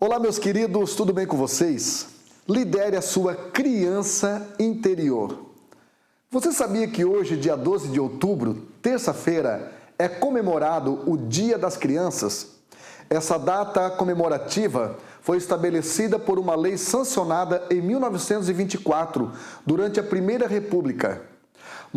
Olá, meus queridos, tudo bem com vocês? Lidere a sua criança interior. Você sabia que hoje, dia 12 de outubro, terça-feira, é comemorado o Dia das Crianças? Essa data comemorativa foi estabelecida por uma lei sancionada em 1924, durante a Primeira República.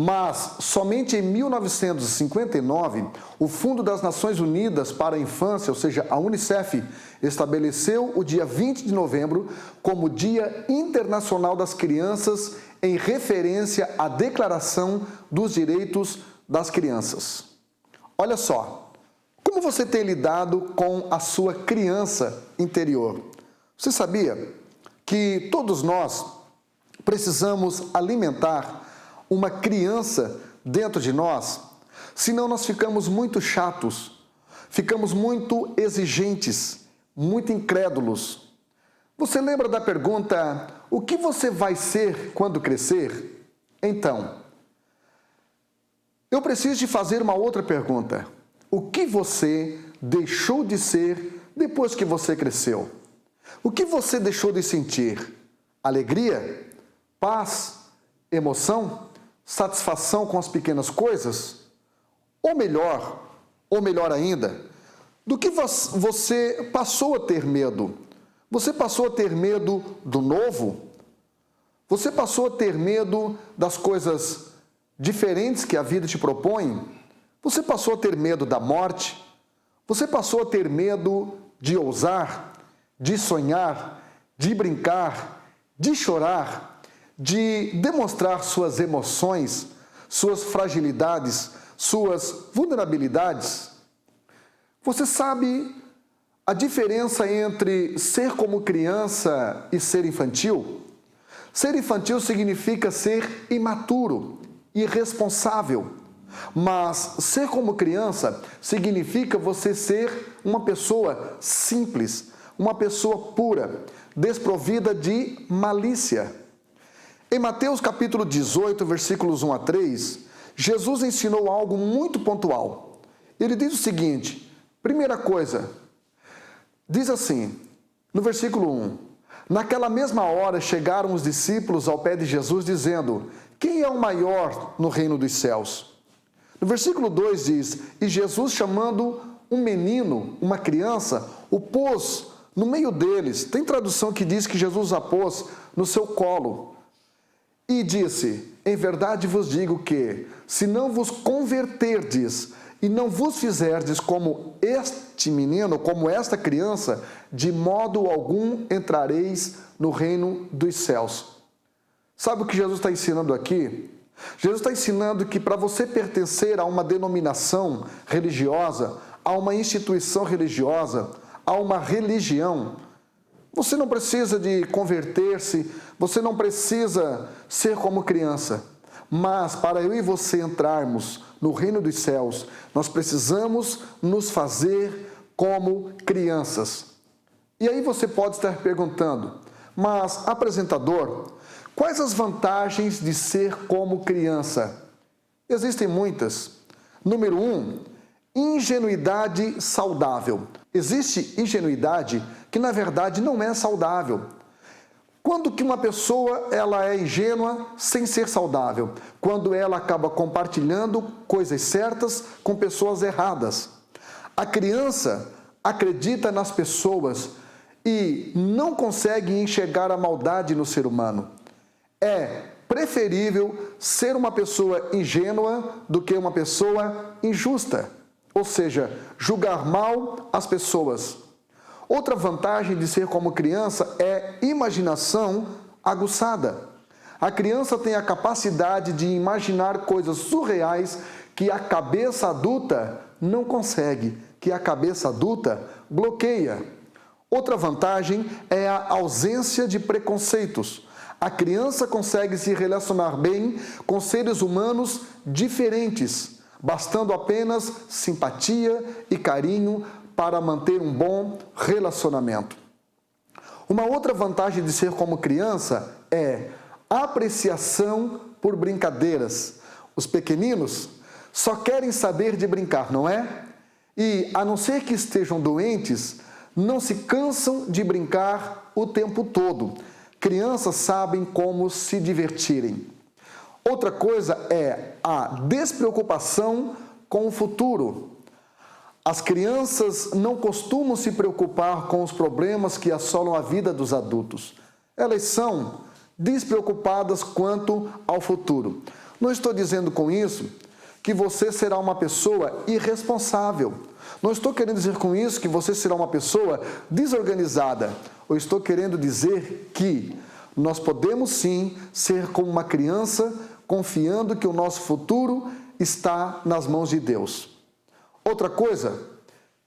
Mas somente em 1959, o Fundo das Nações Unidas para a Infância, ou seja, a UNICEF, estabeleceu o dia 20 de novembro como Dia Internacional das Crianças, em referência à Declaração dos Direitos das Crianças. Olha só, como você tem lidado com a sua criança interior? Você sabia que todos nós precisamos alimentar uma criança dentro de nós? Senão nós ficamos muito chatos, ficamos muito exigentes, muito incrédulos. Você lembra da pergunta, o que você vai ser quando crescer? Então, eu preciso te fazer uma outra pergunta. O que você deixou de ser depois que você cresceu? O que você deixou de sentir? Alegria? Paz? Emoção? Satisfação com as pequenas coisas? Ou melhor ainda, do que você passou a ter medo? Você passou a ter medo do novo? Você passou a ter medo das coisas diferentes que a vida te propõe? Você passou a ter medo da morte? Você passou a ter medo de ousar, de sonhar, de brincar, de chorar, de demonstrar suas emoções, suas fragilidades, suas vulnerabilidades? Você sabe a diferença entre ser como criança e ser infantil? Ser infantil significa ser imaturo, irresponsável. Mas ser como criança significa você ser uma pessoa simples, uma pessoa pura, desprovida de malícia. Em Mateus capítulo 18, versículos 1 a 3, Jesus ensinou algo muito pontual. Ele diz o seguinte, primeira coisa, diz assim, no versículo 1, naquela mesma hora chegaram os discípulos ao pé de Jesus dizendo, quem é o maior no reino dos céus? No versículo 2 diz, e Jesus chamando um menino, uma criança, o pôs no meio deles. Tem tradução que diz que Jesus a pôs no seu colo. E disse, em verdade vos digo que, se não vos converterdes e não vos fizerdes como este menino, como esta criança, de modo algum entrareis no reino dos céus. Sabe o que Jesus está ensinando aqui? Jesus está ensinando que para você pertencer a uma denominação religiosa, a uma instituição religiosa, a uma religião, você não precisa de converter-se, você não precisa ser como criança. Mas para eu e você entrarmos no reino dos céus, nós precisamos nos fazer como crianças. E aí você pode estar perguntando, mas apresentador, quais as vantagens de ser como criança? Existem muitas. Número 1, ingenuidade saudável. Existe ingenuidade que na verdade não é saudável. Quando que uma pessoa ela é ingênua sem ser saudável? Quando ela acaba compartilhando coisas certas com pessoas erradas. A criança acredita nas pessoas e não consegue enxergar a maldade no ser humano. É preferível ser uma pessoa ingênua do que uma pessoa injusta, ou seja, julgar mal as pessoas. Outra vantagem de ser como criança é imaginação aguçada. A criança tem a capacidade de imaginar coisas surreais que a cabeça adulta não consegue, que a cabeça adulta bloqueia. Outra vantagem é a ausência de preconceitos. A criança consegue se relacionar bem com seres humanos diferentes, bastando apenas simpatia e carinho para manter um bom relacionamento. Uma outra vantagem de ser como criança é apreciação por brincadeiras. Os pequeninos só querem saber de brincar, não é? E, a não ser que estejam doentes, não se cansam de brincar o tempo todo. Crianças sabem como se divertirem. Outra coisa é a despreocupação com o futuro. As crianças não costumam se preocupar com os problemas que assolam a vida dos adultos. Elas são despreocupadas quanto ao futuro. Não estou dizendo com isso que você será uma pessoa irresponsável. Não estou querendo dizer com isso que você será uma pessoa desorganizada. Eu estou querendo dizer que nós podemos sim ser como uma criança, confiando que o nosso futuro está nas mãos de Deus. Outra coisa,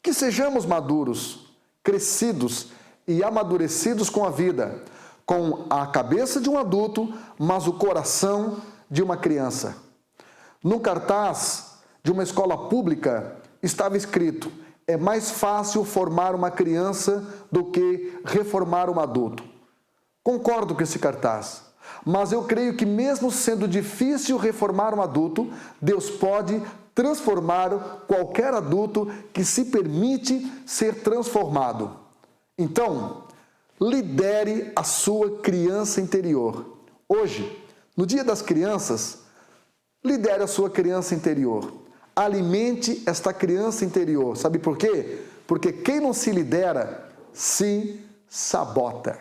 que sejamos maduros, crescidos e amadurecidos com a vida, com a cabeça de um adulto, mas o coração de uma criança. No cartaz de uma escola pública estava escrito: é mais fácil formar uma criança do que reformar um adulto. Concordo com esse cartaz, mas eu creio que mesmo sendo difícil reformar um adulto, Deus pode transformar qualquer adulto que se permite ser transformado. Então, lidere a sua criança interior. Hoje, no Dia das Crianças, lidere a sua criança interior. Alimente esta criança interior. Sabe por quê? Porque quem não se lidera, se sabota.